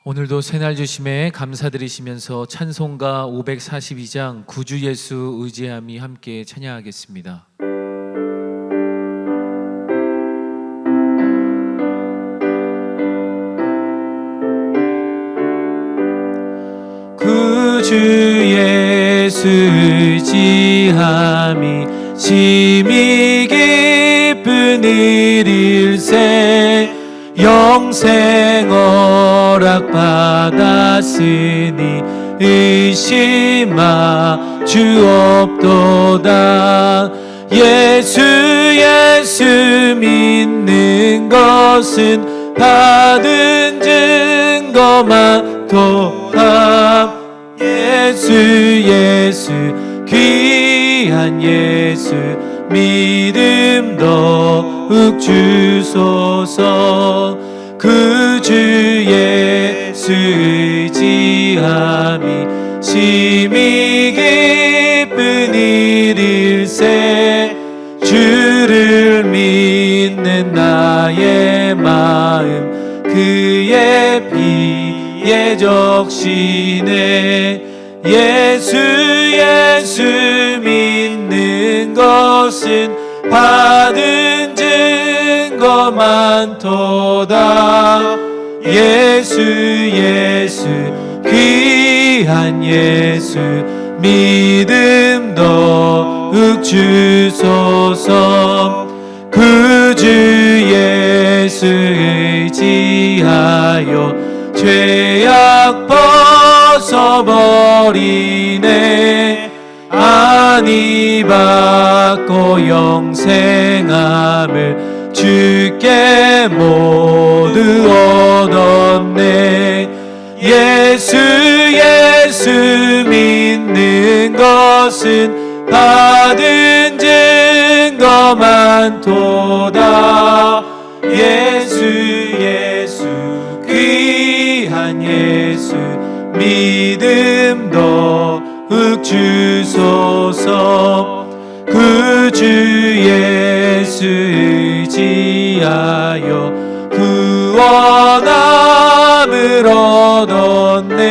오늘도 새날 주심에 감사드리시면서 찬송가 542장 구주 예수 의지함이 함께 찬양하겠습니다. 구주 예수 의지함이 심히 기쁜 일일세 영생 허락받았으니 의심하 주옵도다. 예수 믿는 것은 받은 증거만 도다. 예수 귀한 예수 믿음 더욱 주소서. 구주 예수 의지함이 심히 기쁜 일일세 주를 믿는 나의 마음 그의 피에 적시네. 예수 믿는 것은 받은 증거만 도다. 예수 귀한 예수 믿음 더욱 주소서. 구주 예수 의지하여 죄악 벗어버리네. 안위 받고 영생함을 주께 모두 얻었네. 예수 믿는 것은 받은 증거만 도다. 예수 귀한 예수 믿음 더욱 주소서. 구주 예수 의지하여 구원함을 얻었네.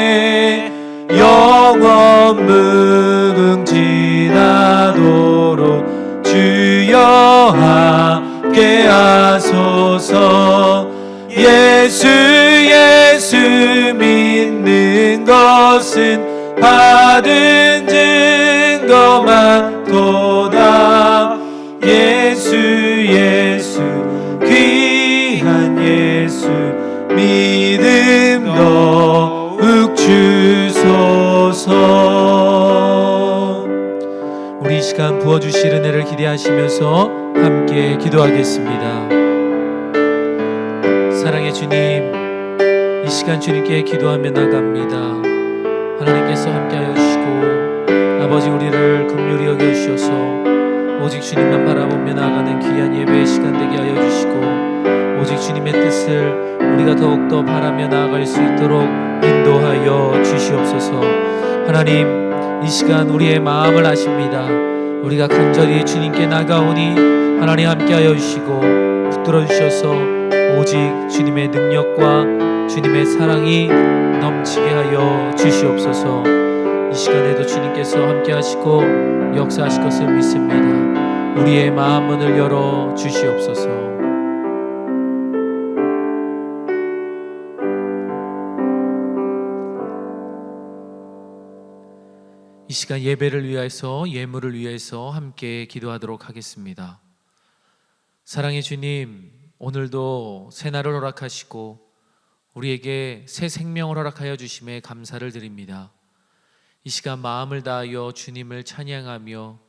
영원 무궁지나도록 주여 함께 하소서. 예수 믿는 것은 받은 증거만 도다. 예수 귀한 예수 믿음 더욱 주소서. 우리 이 시간 부어주실 은혜를 기대하시면서 함께 기도하겠습니다. 사랑의 주님, 이 시간 주님께 기도하며 나갑니다. 하나님께서 함께하여 주시고 아버지 우리를 긍휼히 여겨주셔서 오직 주님만 바라보며 나아가는 귀한 예배의 시간 되게 하여 주시고 오직 주님의 뜻을 우리가 더욱더 바라며 나아갈 수 있도록 인도하여 주시옵소서. 하나님, 이 시간 우리의 마음을 아십니다. 우리가 간절히 주님께 나가오니 하나님 함께하여 주시고 붙들어 주셔서 오직 주님의 능력과 주님의 사랑이 넘치게 하여 주시옵소서. 이 시간에도 주님께서 함께 하시고 역사하실 것을 믿습니다. 우리의 마음 문을 열어 주시옵소서. 이 시간 예배를 위해서 예물을 위해서 함께 기도하도록 하겠습니다. 사랑의 주님, 오늘도 새날을 허락하시고 우리에게 새 생명을 허락하여 주심에 감사를 드립니다. 이 시간 마음을 다하여 주님을 찬양하며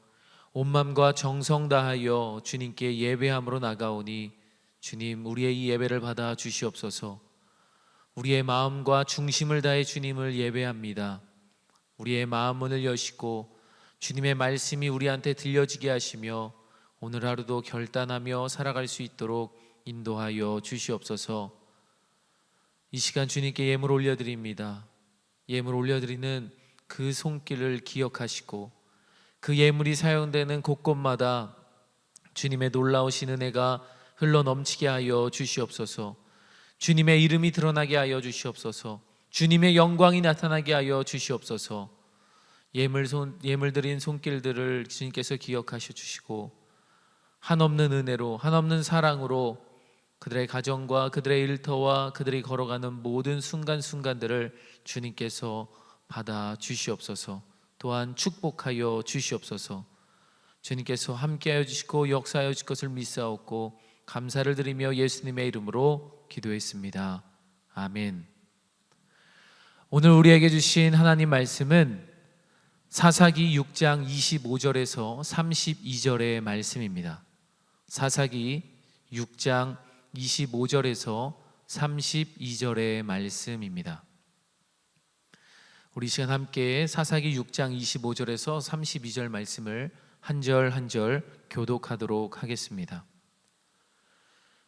온 마음과 정성 다하여 주님께 예배함으로 나가오니 주님, 우리의 이 예배를 받아 주시옵소서. 우리의 마음과 중심을 다해 주님을 예배합니다. 우리의 마음 문을 여시고 주님의 말씀이 우리한테 들려지게 하시며 오늘 하루도 결단하며 살아갈 수 있도록 인도하여 주시옵소서. 이 시간 주님께 예물 올려드립니다. 예물 올려드리는 그 손길을 기억하시고 그 예물이 사용되는 곳곳마다 주님의 놀라우신 은혜가 흘러 넘치게 하여 주시옵소서. 주님의 이름이 드러나게 하여 주시옵소서. 주님의 영광이 나타나게 하여 주시옵소서. 예물 드린 손길들을 주님께서 기억하셔 주시고 한없는 은혜로 한없는 사랑으로 그들의 가정과 그들의 일터와 그들이 걸어가는 모든 순간순간들을 주님께서 받아 주시옵소서. 또한 축복하여 주시옵소서. 주님께서 함께하여 주시고 역사하여 주실 것을 믿사옵고 감사를 드리며 예수님의 이름으로 기도했습니다. 아멘. 오늘 우리에게 주신 하나님 말씀은 사사기 6장 25절에서 32절의 말씀입니다. 사사기 6장 25절에서 32절의 말씀입니다. 우리 시간 함께 사사기 6장 25절에서 32절 말씀을 한 절 한 절 교독하도록 하겠습니다.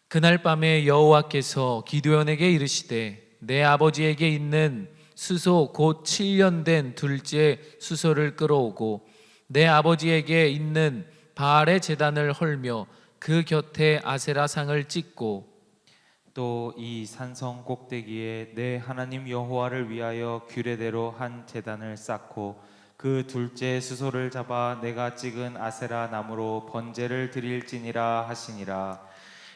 그날 밤에 여호와께서 기드온에게 이르시되 내 아버지에게 있는 수소 곧 7년 된 둘째 수소를 끌어오고 내 아버지에게 있는 바알의 제단을 헐며 그 곁에 아세라상을 찍고 또 이 산성 꼭대기에 내 하나님 여호와를 위하여 규례대로 한 제단을 쌓고 그 둘째 수소를 잡아 내가 찍은 아세라 나무로 번제를 드릴지니라 하시니라.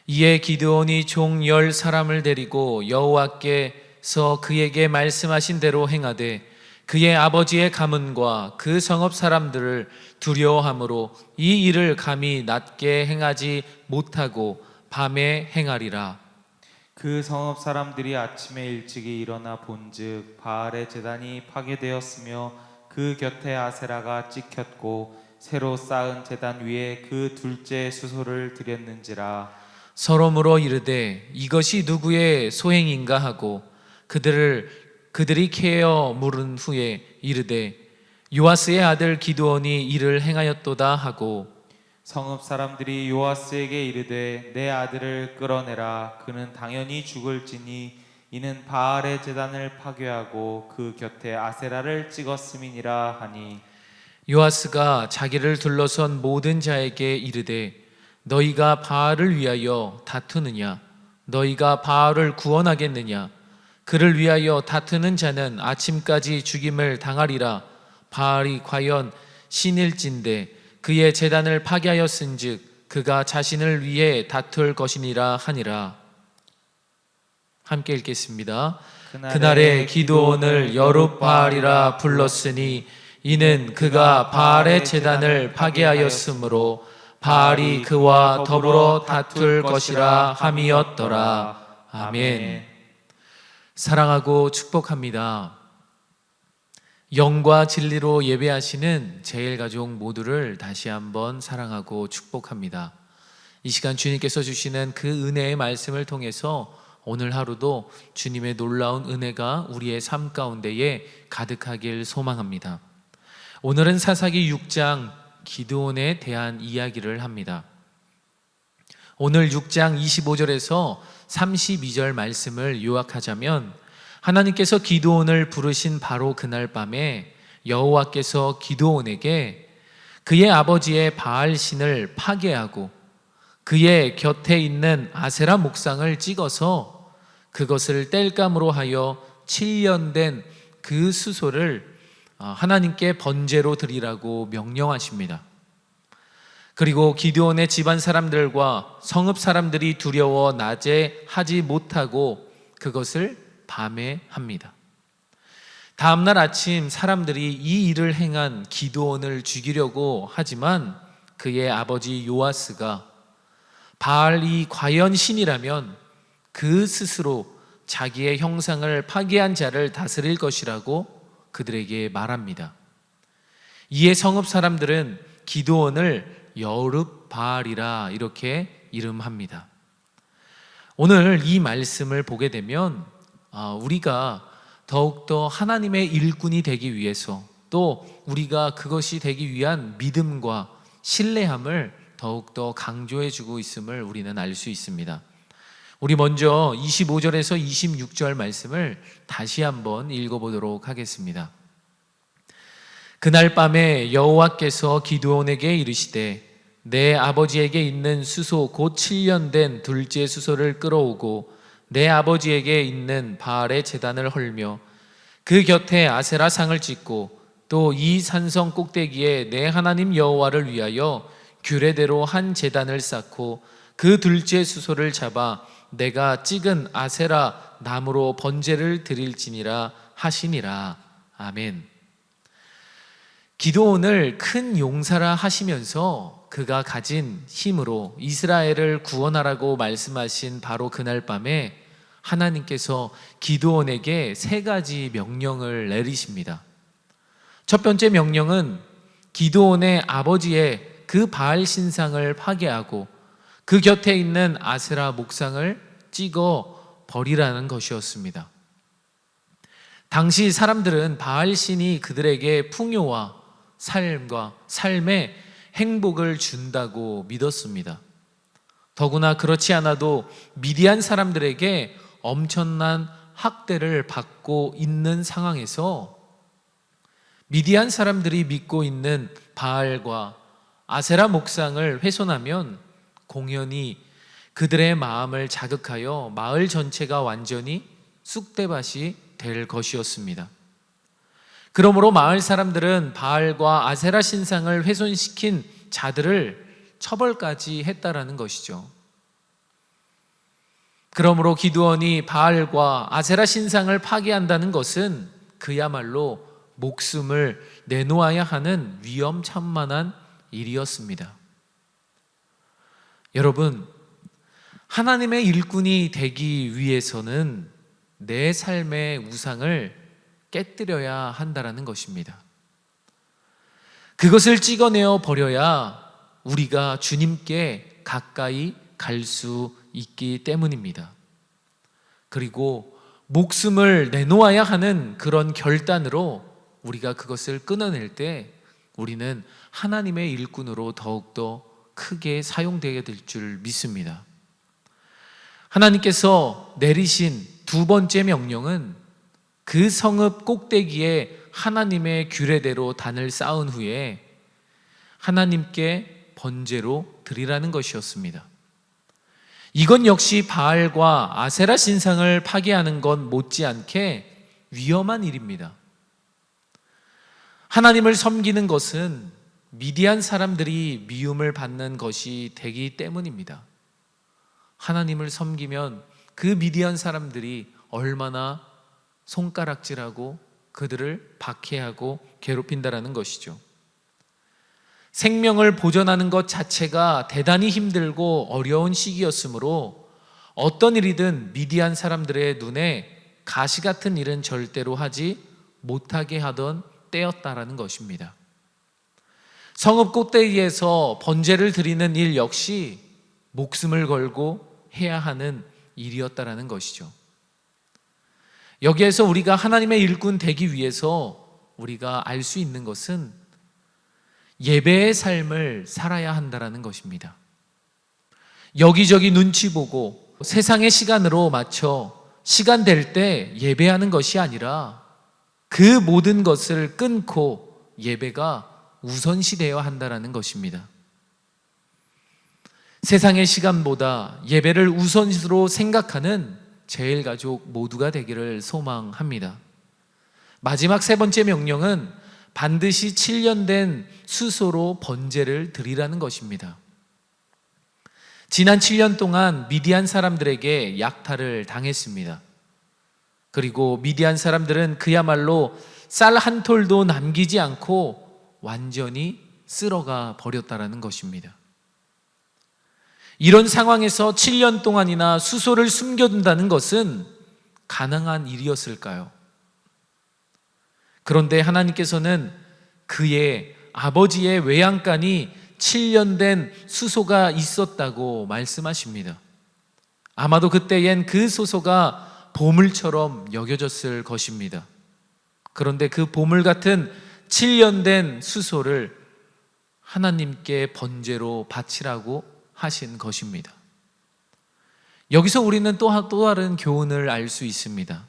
이에 기드온이 종 10사람을 데리고 여호와께서 그에게 말씀하신 대로 행하되 그의 아버지의 가문과 그 성읍 사람들을 두려워함으로 이 일을 감히 낮게 행하지 못하고 밤에 행하리라. 그 성읍 사람들이 아침에 일찍이 일어나 본즉 바알의 제단이 파괴되었으며 그 곁에 아세라가 찍혔고 새로 쌓은 제단 위에 그 둘째 수소를 드렸는지라. 서로 물어 이르되 이것이 누구의 소행인가 하고 그들이 캐어 물은 후에 이르되 요아스의 아들 기드온이 이를 행하였도다 하고 성읍 사람들이 요아스에게 이르되 내 아들을 끌어내라. 그는 당연히 죽을지니 이는 바알의 제단을 파괴하고 그 곁에 아세라를 찍었음이니라 하니. 요아스가 자기를 둘러선 모든 자에게 이르되 너희가 바알을 위하여 다투느냐? 너희가 바알을 구원하겠느냐? 그를 위하여 다투는 자는 아침까지 죽임을 당하리라. 바알이 과연 신일진데 그의 제단을 파괴하였은즉 그가 자신을 위해 다툴 것이니라 하니라. 함께 읽겠습니다. 그날에 기드온을 여룹바알이라 불렀으니 이는 그가 바알의 제단을 파괴하였으므로 바알이 그와 더불어 다툴 것이라 함이었더라. 아멘. 사랑하고 축복합니다. 영과 진리로 예배하시는 제일가족 모두를 다시 한번 사랑하고 축복합니다. 이 시간 주님께서 주시는 그 은혜의 말씀을 통해서 오늘 하루도 주님의 놀라운 은혜가 우리의 삶 가운데에 가득하길 소망합니다. 오늘은 사사기 6장 기드온에 대한 이야기를 합니다. 오늘 6장 25절에서 32절 말씀을 요약하자면 하나님께서 기드온을 부르신 바로 그날 밤에 여호와께서 기드온에게 그의 아버지의 바알 신을 파괴하고 그의 곁에 있는 아세라 목상을 찍어서 그것을 땔감으로 하여 7년 된 그 수소를 하나님께 번제로 드리라고 명령하십니다. 그리고 기드온의 집안 사람들과 성읍 사람들이 두려워 낮에 하지 못하고 그것을 밤에 합니다. 다음날 아침 사람들이 이 일을 행한 기드온을 죽이려고 하지만 그의 아버지 요아스가 바알이 과연 신이라면 그 스스로 자기의 형상을 파괴한 자를 다스릴 것이라고 그들에게 말합니다. 이에 성읍 사람들은 기드온을 여룹바알이라 이렇게 이름합니다. 오늘 이 말씀을 보게 되면 우리가 더욱더 하나님의 일꾼이 되기 위해서 또 우리가 그것이 되기 위한 믿음과 신뢰함을 더욱더 강조해주고 있음을 우리는 알 수 있습니다. 우리 먼저 25절에서 26절 말씀을 다시 한번 읽어보도록 하겠습니다. 그날 밤에 여호와께서 기드온에게 이르시되 내 아버지에게 있는 수소 곧 7년 된 둘째 수소를 끌어오고 내 아버지에게 있는 바알의 제단을 헐며 그 곁에 아세라 상을 짓고 또 이 산성 꼭대기에 내 하나님 여호와를 위하여 규례대로 한 제단을 쌓고 그 둘째 수소를 잡아 내가 찍은 아세라 나무로 번제를 드릴지니라 하시니라. 아멘. 기드온을 큰 용사라 하시면서 그가 가진 힘으로 이스라엘을 구원하라고 말씀하신 바로 그날 밤에 하나님께서 기드온에게 3가지 명령을 내리십니다. 첫 번째 명령은 기드온의 아버지의 그 바알 신상을 파괴하고 그 곁에 있는 아세라 목상을 찍어 버리라는 것이었습니다. 당시 사람들은 바알 신이 그들에게 풍요와 삶과 삶의 행복을 준다고 믿었습니다. 더구나 그렇지 않아도 미디안 사람들에게 엄청난 학대를 받고 있는 상황에서 미디안 사람들이 믿고 있는 바알과 아세라 목상을 훼손하면 공연히 그들의 마음을 자극하여 마을 전체가 완전히 쑥대밭이 될 것이었습니다. 그러므로 마을 사람들은 바알과 아세라 신상을 훼손시킨 자들을 처벌까지 했다라는 것이죠. 그러므로 기드온이 바알과 아세라 신상을 파괴한다는 것은 그야말로 목숨을 내놓아야 하는 위험천만한 일이었습니다. 여러분, 하나님의 일꾼이 되기 위해서는 내 삶의 우상을 깨뜨려야 한다라는 것입니다. 그것을 찍어내어 버려야 우리가 주님께 가까이 갈 수 있기 때문입니다. 그리고 목숨을 내놓아야 하는 그런 결단으로 우리가 그것을 끊어낼 때 우리는 하나님의 일꾼으로 더욱더 크게 사용되게 될 줄 믿습니다. 하나님께서 내리신 2번째 명령은 그 성읍 꼭대기에 하나님의 규례대로 단을 쌓은 후에 하나님께 번제로 드리라는 것이었습니다. 이건 역시 바알과 아세라 신상을 파괴하는 것 못지않게 위험한 일입니다. 하나님을 섬기는 것은 미디안 사람들이 미움을 받는 것이 되기 때문입니다. 하나님을 섬기면 그 미디안 사람들이 얼마나 손가락질하고 그들을 박해하고 괴롭힌다라는 것이죠. 생명을 보존하는 것 자체가 대단히 힘들고 어려운 시기였으므로 어떤 일이든 미디안 사람들의 눈에 가시 같은 일은 절대로 하지 못하게 하던 때였다라는 것입니다. 성읍 꼭대기에서 번제를 드리는 일 역시 목숨을 걸고 해야 하는 일이었다라는 것이죠. 여기에서 우리가 하나님의 일꾼 되기 위해서 우리가 알 수 있는 것은 예배의 삶을 살아야 한다라는 것입니다. 여기저기 눈치 보고 세상의 시간으로 맞춰 시간 될 때 예배하는 것이 아니라 그 모든 것을 끊고 예배가 우선시되어야 한다라는 것입니다. 세상의 시간보다 예배를 우선으로 생각하는 제일가족 모두가 되기를 소망합니다. 마지막 3번째 명령은 반드시 7년 된 수소로 번제를 드리라는 것입니다. 지난 7년 동안 미디안 사람들에게 약탈을 당했습니다. 그리고 미디안 사람들은 그야말로 쌀 한 톨도 남기지 않고 완전히 쓸어가 버렸다라는 것입니다. 이런 상황에서 7년 동안이나 수소를 숨겨둔다는 것은 가능한 일이었을까요? 그런데 하나님께서는 그의 아버지의 외양간이 7년 된 수소가 있었다고 말씀하십니다. 아마도 그때엔 그 수소가 보물처럼 여겨졌을 것입니다. 그런데 그 보물 같은 7년 된 수소를 하나님께 번제로 바치라고 하신 것입니다. 여기서 우리는 또 다른 교훈을 알 수 있습니다.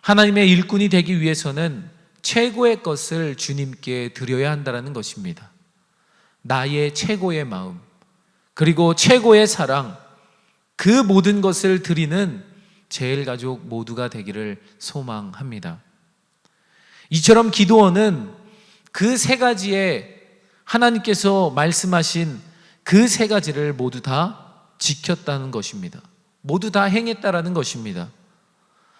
하나님의 일꾼이 되기 위해서는 최고의 것을 주님께 드려야 한다는 것입니다. 나의 최고의 마음, 그리고 최고의 사랑, 그 모든 것을 드리는 제일가족 모두가 되기를 소망합니다. 이처럼 기드온은 그 세 가지의 하나님께서 말씀하신 그 세 가지를 모두 다 지켰다는 것입니다. 모두 다 행했다라는 것입니다.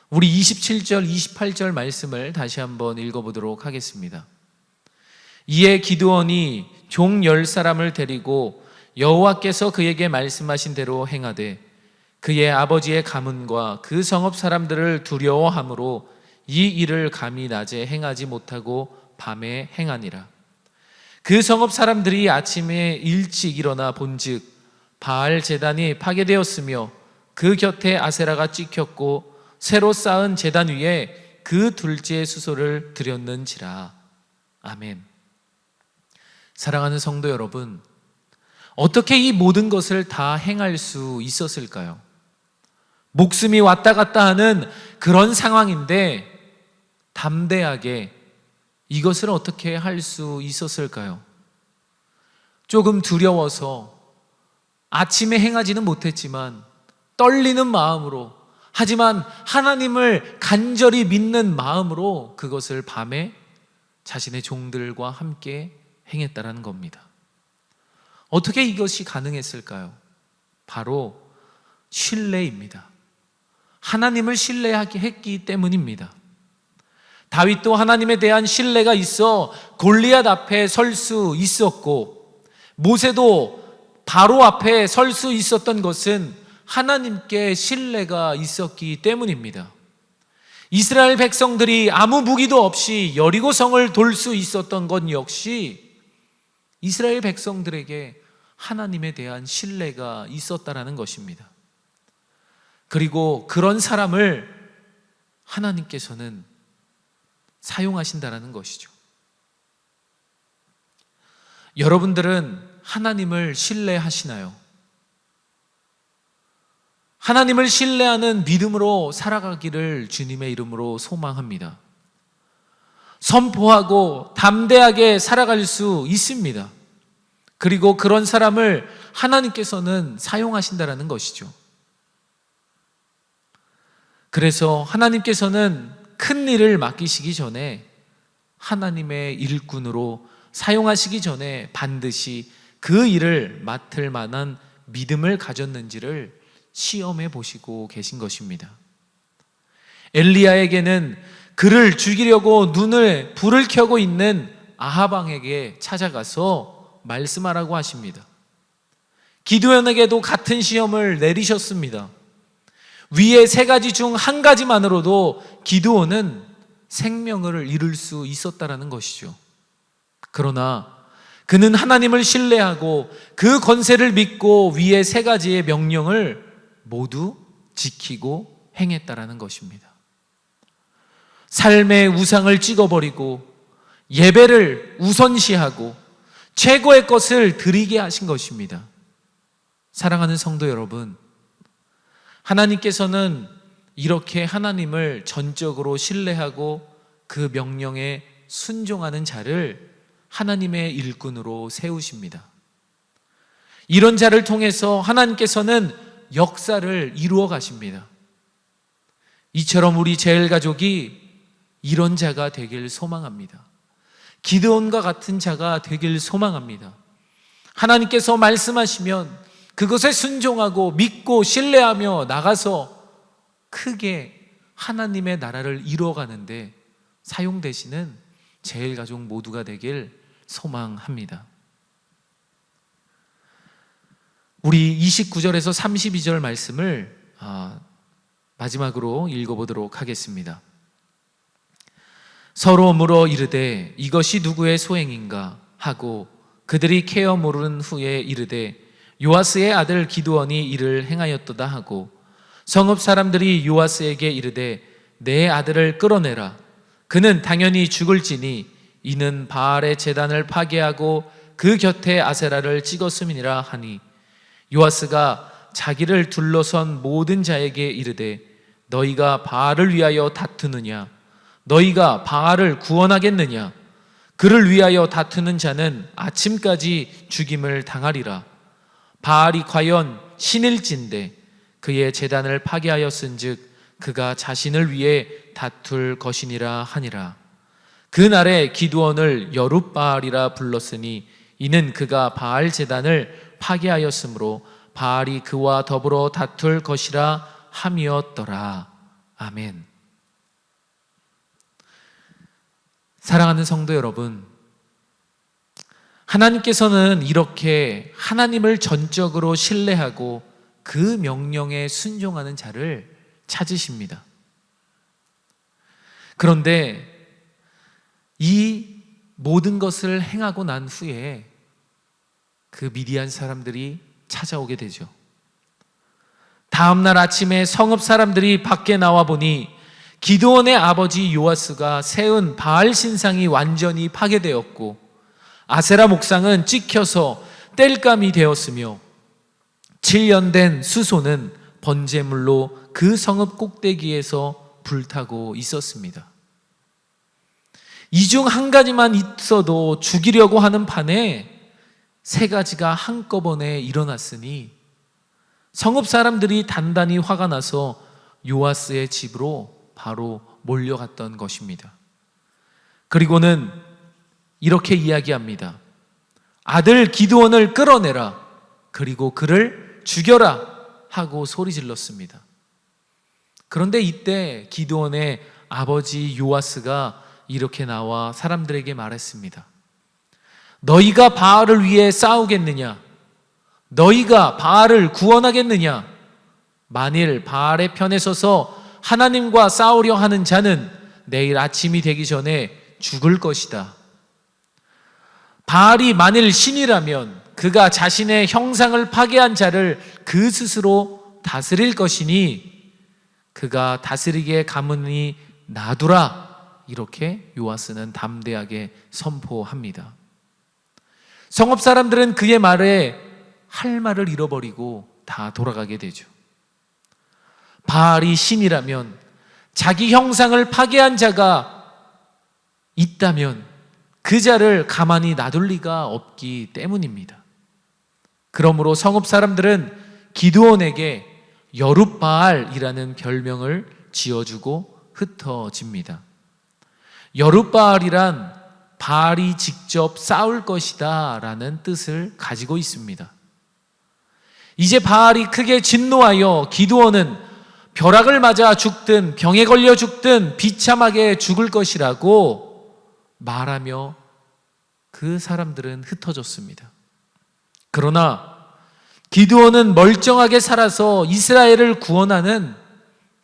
우리 27절, 28절 말씀을 다시 한번 읽어보도록 하겠습니다. 이에 기드온이 종 10사람을 데리고 여호와께서 그에게 말씀하신 대로 행하되 그의 아버지의 가문과 그 성읍 사람들을 두려워함으로 이 일을 감히 낮에 행하지 못하고 밤에 행하니라. 그 성읍 사람들이 아침에 일찍 일어나 본즉 바알 제단이 파괴되었으며 그 곁에 아세라가 찍혔고 새로 쌓은 제단 위에 그 둘째 수소를 드렸는지라. 아멘. 사랑하는 성도 여러분, 어떻게 이 모든 것을 다 행할 수 있었을까요? 목숨이 왔다 갔다 하는 그런 상황인데 담대하게 이것을 어떻게 할 수 있었을까요? 조금 두려워서 아침에 행하지는 못했지만 떨리는 마음으로, 하지만 하나님을 간절히 믿는 마음으로 그것을 밤에 자신의 종들과 함께 행했다라는 겁니다. 어떻게 이것이 가능했을까요? 바로 신뢰입니다. 하나님을 신뢰하게 했기 때문입니다. 다윗도 하나님에 대한 신뢰가 있어 골리앗 앞에 설 수 있었고, 모세도 바로 앞에 설 수 있었던 것은 하나님께 신뢰가 있었기 때문입니다. 이스라엘 백성들이 아무 무기도 없이 여리고성을 돌 수 있었던 것 역시 이스라엘 백성들에게 하나님에 대한 신뢰가 있었다라는 것입니다. 그리고 그런 사람을 하나님께서는 사용하신다라는 것이죠. 여러분들은 하나님을 신뢰하시나요? 하나님을 신뢰하는 믿음으로 살아가기를 주님의 이름으로 소망합니다. 선포하고 담대하게 살아갈 수 있습니다. 그리고 그런 사람을 하나님께서는 사용하신다라는 것이죠. 그래서 하나님께서는 큰 일을 맡기시기 전에 하나님의 일꾼으로 사용하시기 전에 반드시 그 일을 맡을 만한 믿음을 가졌는지를 시험해 보시고 계신 것입니다. 엘리야에게는 그를 죽이려고 눈을 불을 켜고 있는 아합 왕에게 찾아가서 말씀하라고 하십니다. 기드온에게도 같은 시험을 내리셨습니다. 위에 세 가지 중 한 가지만으로도 기드온은 생명을 잃을 수 있었다라는 것이죠. 그러나 그는 하나님을 신뢰하고 그 권세를 믿고 위에 세 가지의 명령을 모두 지키고 행했다라는 것입니다. 삶의 우상을 찍어버리고 예배를 우선시하고 최고의 것을 드리게 하신 것입니다. 사랑하는 성도 여러분, 하나님께서는 이렇게 하나님을 전적으로 신뢰하고 그 명령에 순종하는 자를 하나님의 일꾼으로 세우십니다. 이런 자를 통해서 하나님께서는 역사를 이루어 가십니다. 이처럼 우리 제일 가족이 이런 자가 되길 소망합니다. 기드온과 같은 자가 되길 소망합니다. 하나님께서 말씀하시면 그것에 순종하고 믿고 신뢰하며 나가서 크게 하나님의 나라를 이루어가는데 사용되시는 제일 가족 모두가 되길 소망합니다. 우리 29절에서 32절 말씀을 마지막으로 읽어보도록 하겠습니다. 서로 물어 이르되 이것이 누구의 소행인가 하고 그들이 캐어 물은 후에 이르되 요아스의 아들 기드온이 이를 행하였도다 하고 성읍 사람들이 요아스에게 이르되 내 아들을 끌어내라. 그는 당연히 죽을지니 이는 바알의 제단을 파괴하고 그 곁에 아세라를 찍었음이니라 하니 요아스가 자기를 둘러선 모든 자에게 이르되 너희가 바알을 위하여 다투느냐? 너희가 바알을 구원하겠느냐? 그를 위하여 다투는 자는 아침까지 죽임을 당하리라. 바알이 과연 신일진데 그의 제단을 파괴하였은즉 그가 자신을 위해 다툴 것이니라 하니라. 그날에 기드온을 여룻바알이라 불렀으니 이는 그가 바알 제단을 파괴하였으므로 바알이 그와 더불어 다툴 것이라 함이었더라. 아멘. 사랑하는 성도 여러분, 하나님께서는 이렇게 하나님을 전적으로 신뢰하고 그 명령에 순종하는 자를 찾으십니다. 그런데 이 모든 것을 행하고 난 후에 그 미디안 사람들이 찾아오게 되죠. 다음날 아침에 성읍 사람들이 밖에 나와 보니 기드온의 아버지 요아스가 세운 바알 신상이 완전히 파괴되었고 아세라 목상은 찍혀서 땔감이 되었으며 7년 된 수소는 번제물로 그 성읍 꼭대기에서 불타고 있었습니다. 이 중 한 가지만 있어도 죽이려고 하는 판에 세 가지가 한꺼번에 일어났으니 성읍 사람들이 단단히 화가 나서 요아스의 집으로 바로 몰려갔던 것입니다. 그리고는 이렇게 이야기합니다. 아들 기드온을 끌어내라. 그리고 그를 죽여라 하고 소리 질렀습니다. 그런데 이때 기드온의 아버지 요아스가 이렇게 나와 사람들에게 말했습니다. 너희가 바알을 위해 싸우겠느냐? 너희가 바알을 구원하겠느냐? 만일 바알의 편에 서서 하나님과 싸우려 하는 자는 내일 아침이 되기 전에 죽을 것이다. 바알이 만일 신이라면 그가 자신의 형상을 파괴한 자를 그 스스로 다스릴 것이니 그가 다스리게 가문이 놔두라. 이렇게 요아스는 담대하게 선포합니다. 성읍 사람들은 그의 말에 할 말을 잃어버리고 다 돌아가게 되죠. 바알이 신이라면 자기 형상을 파괴한 자가 있다면 그 자를 가만히 놔둘 리가 없기 때문입니다. 그러므로 성읍 사람들은 기드온에게 여룻바알이라는 별명을 지어주고 흩어집니다. 여룻바알이란 바알이 직접 싸울 것이다 라는 뜻을 가지고 있습니다. 이제 바알이 크게 진노하여 기드온은 벼락을 맞아 죽든 병에 걸려 죽든 비참하게 죽을 것이라고 말하며 그 사람들은 흩어졌습니다. 그러나 기드온은 멀쩡하게 살아서 이스라엘을 구원하는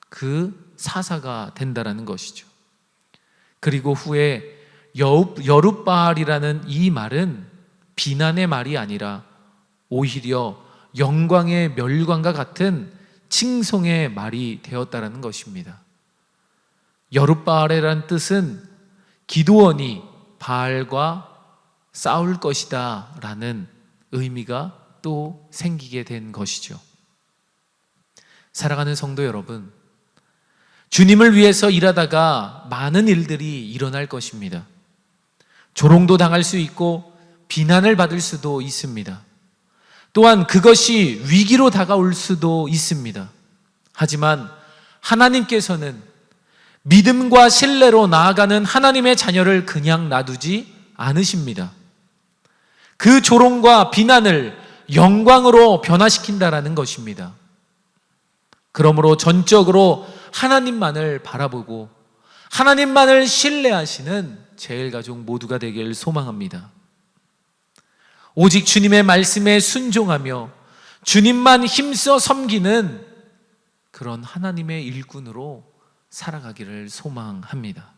그 사사가 된다는 것이죠. 그리고 후에 여룻바알이라는 이 말은 비난의 말이 아니라 오히려 영광의 멸관과 같은 칭송의 말이 되었다는 것입니다. 여룻바알이라는 뜻은 기드온이 바알과 싸울 것이다 라는 의미가 또 생기게 된 것이죠. 사랑하는 성도 여러분, 주님을 위해서 일하다가 많은 일들이 일어날 것입니다. 조롱도 당할 수 있고 비난을 받을 수도 있습니다. 또한 그것이 위기로 다가올 수도 있습니다. 하지만 하나님께서는 믿음과 신뢰로 나아가는 하나님의 자녀를 그냥 놔두지 않으십니다. 그 조롱과 비난을 영광으로 변화시킨다라는 것입니다. 그러므로 전적으로 하나님만을 바라보고 하나님만을 신뢰하시는 제일가족 모두가 되길 소망합니다. 오직 주님의 말씀에 순종하며 주님만 힘써 섬기는 그런 하나님의 일꾼으로 살아가기를 소망합니다.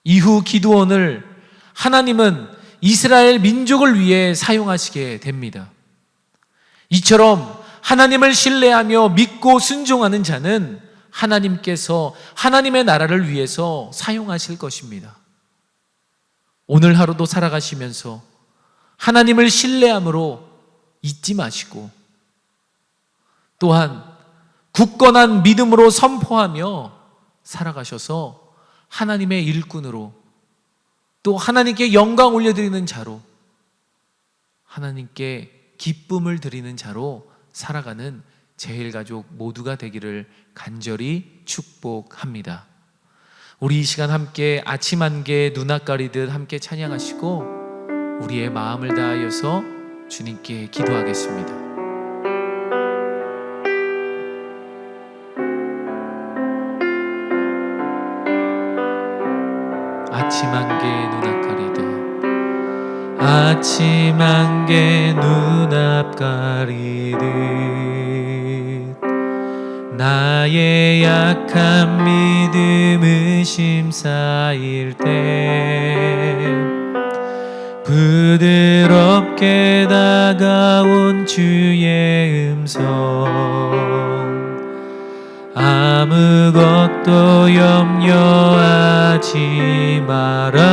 이후 기드온을 하나님은 이스라엘 민족을 위해 사용하시게 됩니다. 이처럼 하나님을 신뢰하며 믿고 순종하는 자는 하나님께서 하나님의 나라를 위해서 사용하실 것입니다. 오늘 하루도 살아가시면서 하나님을 신뢰함으로 잊지 마시고 또한 굳건한 믿음으로 선포하며 살아가셔서 하나님의 일꾼으로 또 하나님께 영광 올려드리는 자로 하나님께 기쁨을 드리는 자로 살아가는 제일가족 모두가 되기를 간절히 축복합니다. 우리 이 시간 함께 아침 안개 눈앞 가리듯 함께 찬양하시고 우리의 마음을 다하여서 주님께 기도하겠습니다. 아침 안개 눈앞 가리듯 아침 안개 눈앞 가리듯 나의 약한 믿음 의심 쌓일 때 부드럽게 다가온 주의 음성 아무것도 염려하지 마라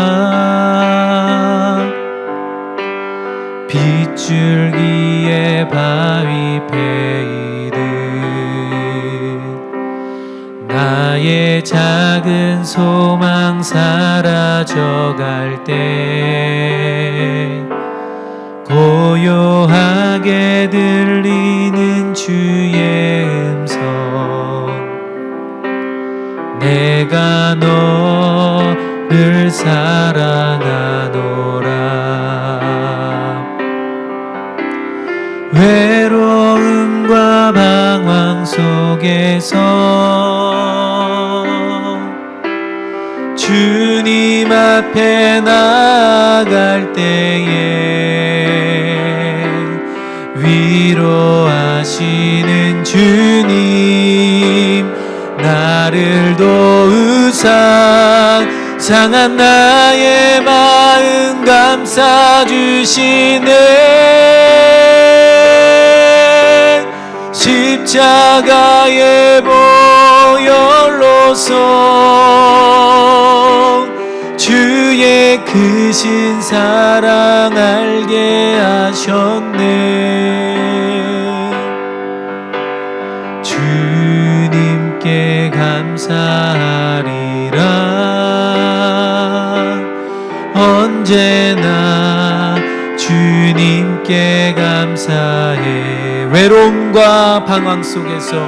빗줄기에 바위 패이듯 나의 작은 소망 사라져갈 때 고요하게 들리는 주의 음성 내가 너를 사랑하노라 외로움과 방황 속에서 주님 앞에 나아갈 때에 위로하시는 주님 나를 도우사 상한 나의 마음 감싸주시네 십자가의 보혈로서 주의 크신 사랑 알게 하셨네 주님께 감사하리라 언제나 주님께 감사해 외로움과 방황 속에서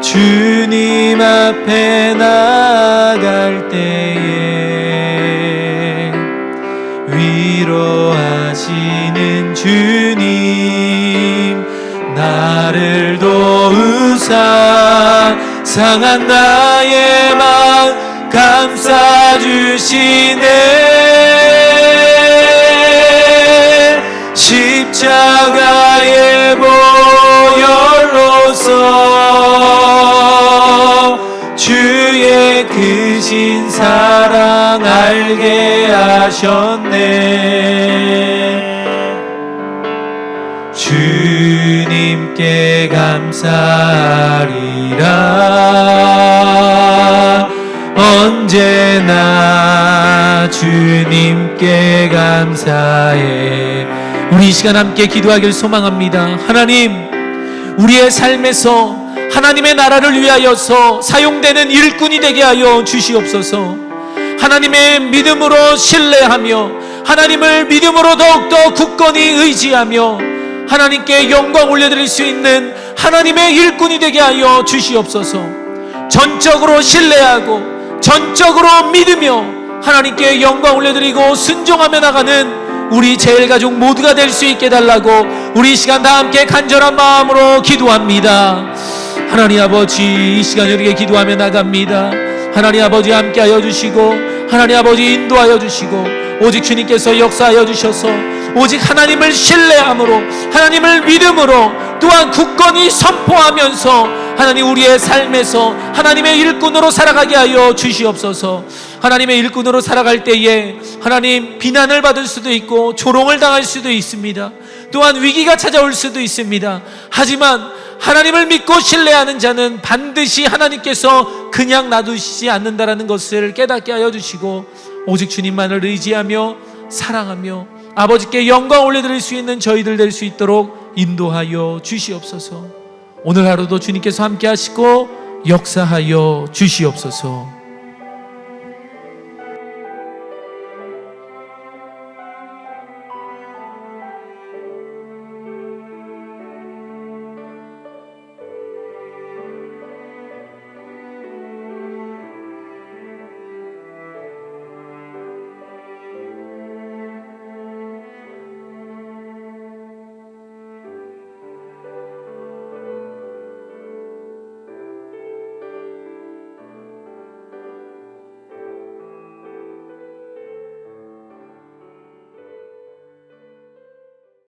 주님 앞에 나아갈 때에 위로하시는 주님 나를 도우사 상한 나의 마음 감싸주시네 십자가의 보혈로서 주의 크신 사랑 알게 하셨네 주님께 감사하리라 언제나 주님께 감사해 우리 이 시간 함께 기도하길 소망합니다. 하나님 우리의 삶에서 하나님의 나라를 위하여서 사용되는 일꾼이 되게 하여 주시옵소서 하나님의 믿음으로 신뢰하며 하나님을 믿음으로 더욱더 굳건히 의지하며 하나님께 영광 올려드릴 수 있는 하나님의 일꾼이 되게 하여 주시옵소서 전적으로 신뢰하고 전적으로 믿으며 하나님께 영광 올려드리고 순종하며 나가는 우리 제일가족 모두가 될 수 있게 달라고 우리 이 시간 다 함께 간절한 마음으로 기도합니다. 하나님 아버지 이 시간 우리에게 기도하며 나갑니다. 하나님 아버지 함께하여 주시고 하나님 아버지 인도하여 주시고 오직 주님께서 역사하여 주셔서 오직 하나님을 신뢰함으로 하나님을 믿음으로 또한 굳건히 선포하면서 하나님 우리의 삶에서 하나님의 일꾼으로 살아가게 하여 주시옵소서 하나님의 일꾼으로 살아갈 때에 하나님 비난을 받을 수도 있고 조롱을 당할 수도 있습니다. 또한 위기가 찾아올 수도 있습니다. 하지만 하나님을 믿고 신뢰하는 자는 반드시 하나님께서 그냥 놔두시지 않는다라는 것을 깨닫게 하여 주시고 오직 주님만을 의지하며 사랑하며 아버지께 영광 올려드릴 수 있는 저희들 될 수 있도록 인도하여 주시옵소서. 오늘 하루도 주님께서 함께 하시고 역사하여 주시옵소서.